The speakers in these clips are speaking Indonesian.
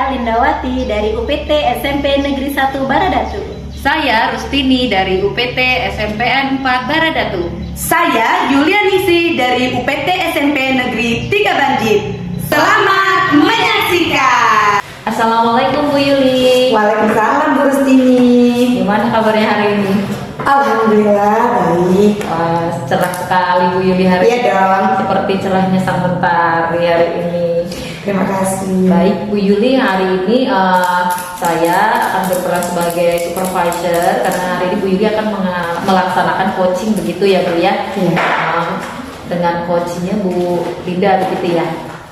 Saya Lindawati dari UPT SMP Negeri 1 Baradatu. Saya Rustini dari UPT SMPN 4 Baradatu. Saya Yulianisi dari UPT SMP Negeri 3 Banjit. Selamat menyaksikan. Assalamualaikum Bu Yuli. Waalaikumsalam Bu Rustini. Gimana kabarnya hari ini? Alhamdulillah baik. Wah, cerah sekali Bu Yuli hari Iya ini. dong. Seperti cerahnya sang mentari hari ini. Terima kasih. Baik Bu Yuli, hari ini saya akan berperan sebagai supervisor karena hari ini Bu Yuli akan melaksanakan coaching begitu ya Bu ya. Iya. Dengan coachingnya Bu Linda begitu ya.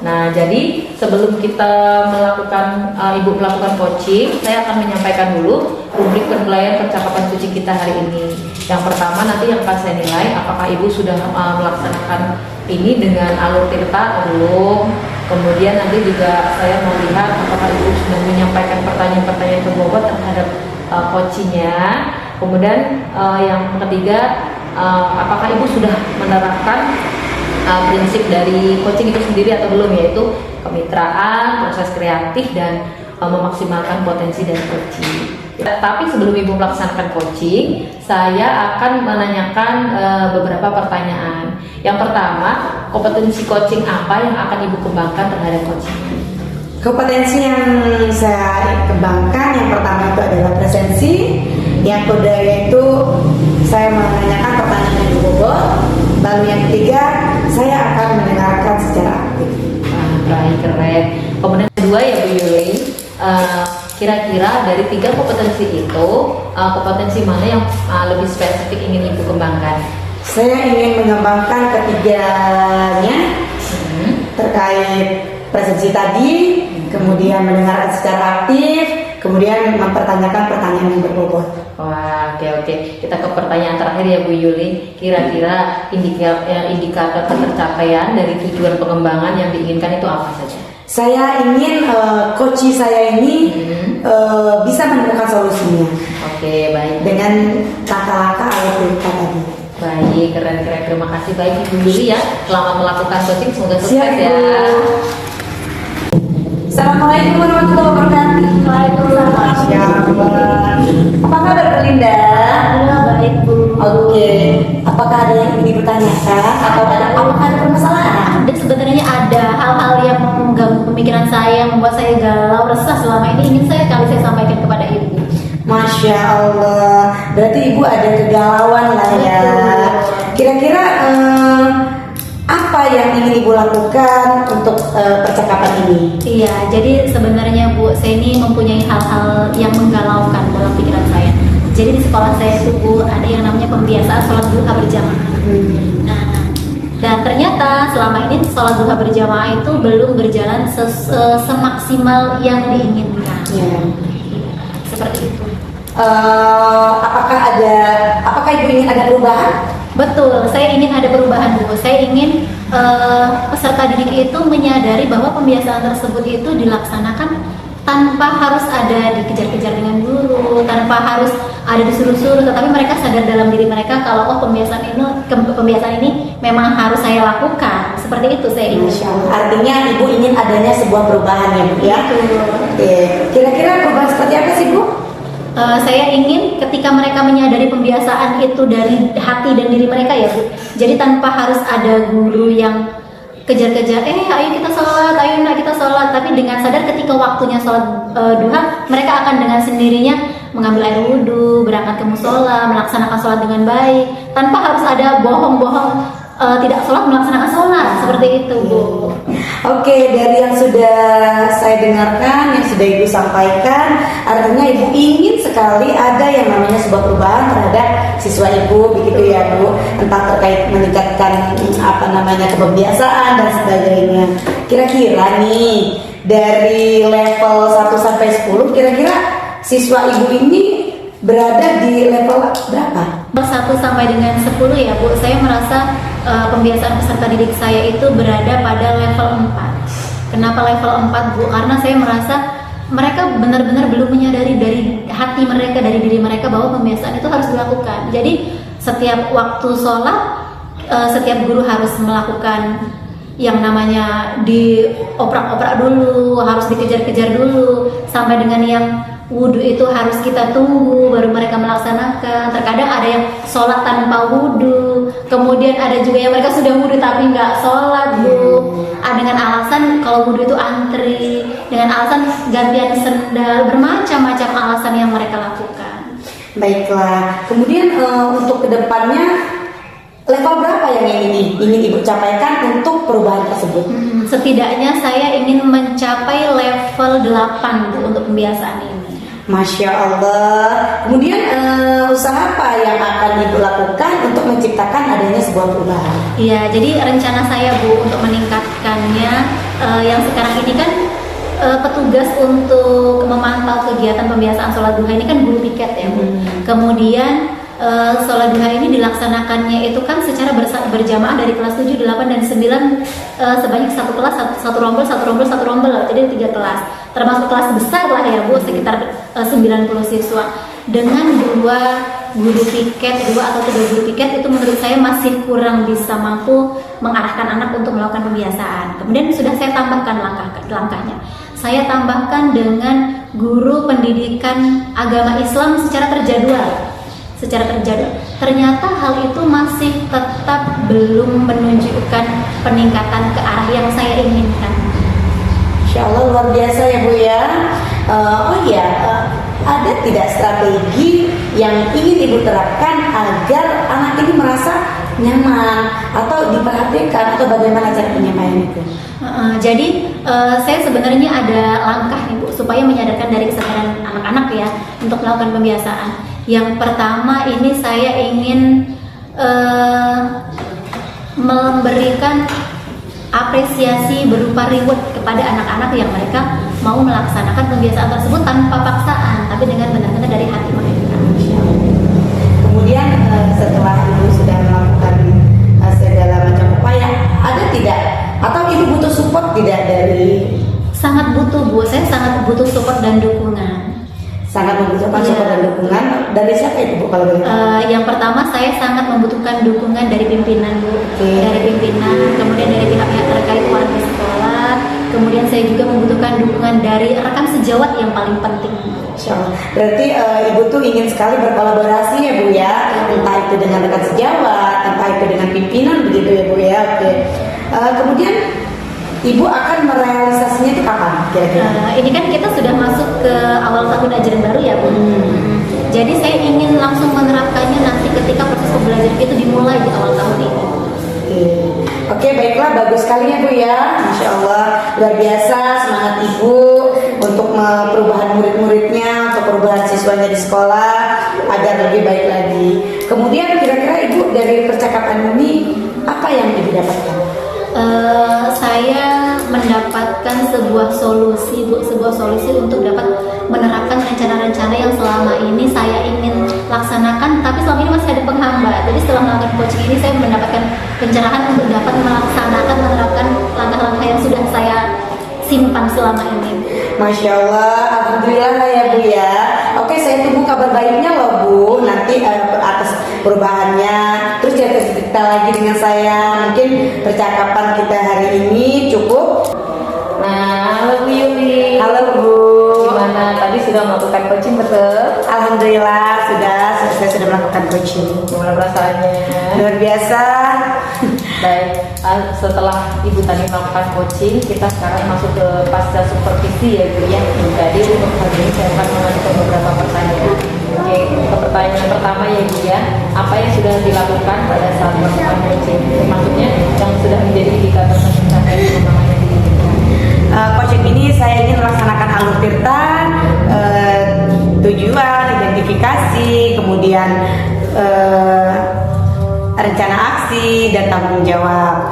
Nah, jadi sebelum kita melakukan Ibu melakukan coaching, saya akan menyampaikan dulu rubrik penilaian percakapan coaching kita hari ini. Yang pertama nanti yang akan saya nilai apakah Ibu sudah melaksanakan ini dengan alur tirta atau belum. Kemudian nanti juga saya mau lihat apakah Ibu sudah menyampaikan pertanyaan-pertanyaan berbobot terhadap coachingnya. Kemudian yang ketiga, apakah Ibu sudah menerapkan prinsip dari coaching itu sendiri atau belum, yaitu kemitraan, proses kreatif, dan memaksimalkan potensi dari coaching. Tapi sebelum Ibu melaksanakan coaching, saya akan menanyakan beberapa pertanyaan. Yang pertama, kompetensi coaching apa yang akan Ibu kembangkan terhadap coaching? Kompetensi yang saya kembangkan yang pertama itu adalah presensi, yang kedua yaitu saya menanyakan pertanyaan yang berbobot, lalu yang ketiga saya akan mendengarkan secara aktif. Baik, keren. Kemudian kedua ya Bu Yuli, kira-kira dari 3 kompetensi itu kompetensi mana yang lebih spesifik ingin Ibu kembangkan? Saya ingin mengembangkan ketiganya terkait presensi tadi, kemudian mendengarkan secara aktif, kemudian mempertanyakan pertanyaan yang berbobot. Wah, oke. Kita ke pertanyaan terakhir ya Bu Yuli. Kira-kira indikator pencapaian dari tujuan pengembangan yang diinginkan itu apa saja? Saya ingin coach saya ini bisa menemukan solusinya. Oke, baik. Dengan langkah-langkah alur tirta tadi. Baik, keren. Terima kasih baik Ibu Yuli ya. Selamat melakukan coaching, semoga sukses Siap, ya. Assalamualaikum warahmatullahi wabarakatuh. Waalaikumsalam. Apa kabar Bu Linda? Alhamdulillah baik Bu. Oke. Apakah ada yang ingin dipertanyakan atau apakah ada permasalahan? Dan sebenarnya ada hal-hal yang mengganggu pemikiran saya, membuat saya galau, resah selama ini ingin saya sampaikan kepada Ibu. Masya Allah. Berarti Ibu ada kegalauan lah ya. Kira-kira apa yang ingin Ibu lakukan untuk percakapan ini? Iya, jadi sebenarnya Bu, saya ini mempunyai hal-hal yang menggalaukan dalam pikiran saya. Jadi di sekolah saya itu Bu, ada yang namanya pembiasaan sholat duha berjamaah. Nah, dan ternyata selama ini sholat duha berjamaah itu belum berjalan semaksimal yang diinginkan. Ya. Seperti itu. Apakah Ibu ingin ada perubahan? Betul, saya ingin ada perubahan Bu. Saya ingin peserta didik itu menyadari bahwa pembiasaan tersebut itu dilaksanakan tanpa harus ada dikejar-kejar dengan guru, tanpa harus ada disuruh-suruh, tetapi mereka sadar dalam diri mereka kalau pembiasaan ini memang harus saya lakukan. Seperti itu saya ingin. Masya Allah. Artinya Ibu ingin adanya sebuah perubahan ya Bu ya? Oke. Kira-kira perubahan seperti apa sih Bu? Saya ingin ketika mereka menyadari pembiasaan itu dari hati dan diri mereka ya Bu. Jadi tanpa harus ada guru yang kejar-kejar, ayo kita sholat, ayo nak kita sholat. Tapi dengan sadar ketika waktunya sholat duha, mereka akan dengan sendirinya mengambil air wudhu, berangkat ke musola, melaksanakan sholat dengan baik, tanpa harus ada bohong-bohong tidak sholat melaksanakan sholat, seperti itu Bu. Oke, dari yang sudah saya dengarkan, yang sudah Ibu sampaikan, artinya Ibu ingin sekali ada yang namanya sebuah perubahan terhadap siswa Ibu, begitu ya Bu, entah terkait meningkatkan kebiasaan dan sebagainya. Kira-kira nih dari level 1 sampai 10, kira-kira siswa Ibu ini berada di level berapa? 1 sampai dengan 10 ya Bu, saya merasa pembiasaan peserta didik saya itu berada pada level 4. Kenapa level 4 Bu? Karena saya merasa mereka benar-benar belum menyadari dari hati mereka, dari diri mereka bahwa pembiasaan itu harus dilakukan. Jadi setiap waktu sholat, setiap guru harus melakukan yang namanya dioprak-oprak dulu, harus dikejar-kejar dulu, sampai dengan yang wudhu itu harus kita tunggu baru mereka melaksanakan. Terkadang ada yang sholat tanpa wudhu, kemudian ada juga yang mereka sudah wudhu tapi nggak sholat, Bu. Dengan alasan kalau wudhu itu antri, dengan alasan gantian sendal, bermacam-macam alasan yang mereka lakukan. Baiklah. Kemudian untuk kedepannya level berapa yang ingin Ibu capaikan untuk perubahan tersebut? Setidaknya saya ingin mencapai level 8 Bu, untuk pembiasaan ini. Masya Allah. Kemudian usaha apa yang akan Ibu lakukan untuk menciptakan adanya sebuah perubahan? Iya, jadi rencana saya Bu untuk meningkatkannya, yang sekarang ini kan petugas untuk memantau kegiatan pembiasaan sholat duha ini kan guru piket ya Bu. Kemudian sholat duha ini dilaksanakannya itu kan secara berjamaah dari kelas 7, 8, dan 9, sebanyak satu kelas, satu rombel, jadi 3 kelas. Termasuk kelas besar lah ya Bu, sekitar 90 siswa. Dengan 2 guru piket, 2 atau 3 guru piket, itu menurut saya masih kurang bisa mampu mengarahkan anak untuk melakukan pembiasaan. Kemudian sudah saya tambahkan langkahnya. Saya tambahkan dengan guru pendidikan agama Islam secara terjadwal. Ternyata hal itu masih tetap belum menunjukkan peningkatan ke arah yang saya inginkan. Insya Allah luar biasa ya Bu ya. Ada tidak strategi yang ingin Ibu terapkan agar anak ini merasa nyaman atau diperhatikan, atau bagaimana cara penyampaian itu? Jadi saya sebenarnya ada langkah nih Bu, supaya menyadarkan dari kesadaran anak-anak ya untuk melakukan pembiasaan. Yang pertama ini saya ingin memberikan apresiasi berupa reward kepada anak-anak yang mereka mau melaksanakan pembiasaan tersebut tanpa paksaan, tapi dengan benar-benar dari hati mereka. Kemudian setelah Ibu sudah melakukan segala macam upaya, ada tidak atau Ibu butuh support tidak dari? Sangat butuh Bu, saya sangat butuh support dan dukungan. Sangat membutuhkan support dan dukungan dari siapa Ibu kalau boleh? Yang pertama saya sangat membutuhkan dukungan dari pimpinan Bu, dari pimpinan, kemudian dari pihak-pihak terkait warga sekolah, kemudian saya juga membutuhkan dukungan dari rekan sejawat yang paling penting. Berarti Ibu tuh ingin sekali berkolaborasi ya Bu ya, entah itu dengan rekan sejawat, entah itu dengan pimpinan, begitu ya Bu ya. Oke. Kemudian Ibu akan merealisasinya itu kapan kira-kira? Ini kan kita sudah masuk ke awal tahun ajaran baru ya Bu. Jadi saya ingin langsung menerapkannya nanti ketika proses pembelajaran itu dimulai di awal tahun ini. Oke, baiklah, bagus sekali ya Bu ya. Masya Allah, luar biasa semangat Ibu untuk perubahan murid-muridnya, untuk perubahan siswanya di sekolah agar lebih baik lagi. Kemudian kira-kira Ibu dari percakapan ini apa yang Ibu dapatkan? Saya mendapatkan sebuah solusi Bu, sebuah solusi untuk dapat menerapkan rencana-rencana yang selama ini saya ingin laksanakan, tapi selama ini masih ada penghambat. Jadi setelah melakukan coaching ini saya mendapatkan pencerahan untuk dapat melaksanakan, menerapkan langkah-langkah yang sudah saya simpan selama ini. Masya Allah, alhamdulillah ya Bu ya. Oke, saya tunggu kabar baiknya loh Bu. Nanti atas perubahannya. Terus cerita lagi dengan saya. Mungkin percakapan kita hari ini cukup. Nah, halo Bu Yuli. Halo Bu. Gimana? Tadi sudah melakukan coaching betul? Alhamdulillah saya sudah melakukan coaching. Gimana perasaannya? Luar biasa. Baik, setelah Ibu tadi melakukan coaching, kita sekarang masuk ke pasca supervisi ya Bu ya. Jadi untuk hari ini saya akan mengajukan beberapa pertanyaan. Oke, pertanyaan pertama ya Bu ya, apa yang sudah dilakukan pada saat melakukan coaching? Maksudnya yang sudah menjadi indikator pencapaian pengembangannya di coaching ini saya ingin melaksanakan alur tirta, tujuan, identifikasi, kemudian rencana aksi dan tanggung jawab,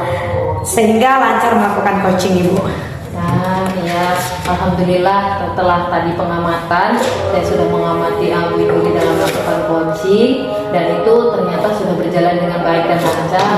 sehingga lancar melakukan coaching Ibu. Nah, ya, alhamdulillah setelah tadi pengamatan, saya sudah mengamati Bu Yuli dalam melakukan coaching, dan itu ternyata sudah berjalan dengan baik dan lancar.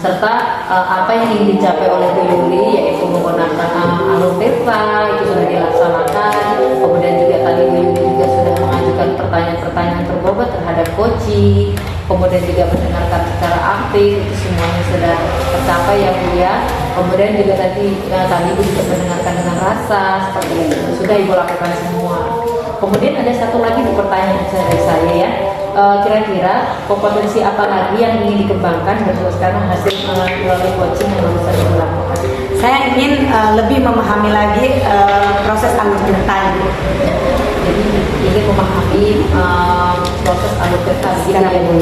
Serta apa yang ingin dicapai oleh Bu Yuli, yaitu menggunakan alur tirta, itu sudah dilaksanakan. Kemudian juga tadi Bu Yuli juga sudah mengajukan pertanyaan-pertanyaan berbobot terhadap coaching. Kemudian juga mendengarkan secara aktif, itu semuanya sudah tercapai ya Bu ya. Kemudian juga tadi Ibu juga mendengarkan dengan rasa seperti itu. Sudah Ibu lakukan semua. Kemudian ada satu lagi pertanyaan dari saya ya. Kira-kira kompetensi apa lagi yang ingin dikembangkan berdasarkan hasil melalui coaching yang barusan Ibu lakukan? Saya ingin lebih memahami lagi proses alur getah Ibu. Jadi ingin memahami proses alur getah gitu ya Bu.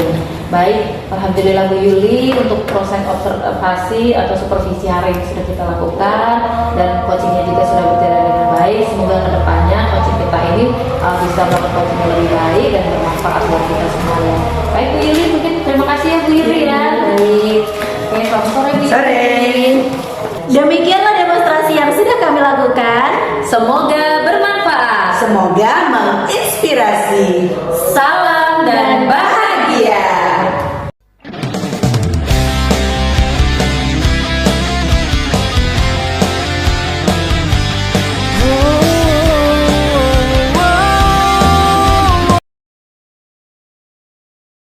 Baik, alhamdulillah Bu Yuli untuk proses observasi atau supervisi hari ini sudah kita lakukan dan coachingnya juga sudah berjalan dengan baik. Semoga kedepannya coaching kita ini bisa melakukan coaching yang lebih baik dan bermanfaat buat kita semuanya. Baik Bu Yuli, mungkin terima kasih ya Bu Yuli ya. Baik. Oke, selamat sore Bu Yuli. Sore. Demikianlah demonstrasi yang sudah kami lakukan. Semoga bermanfaat. Semoga menginspirasi. Salam dan bahagia.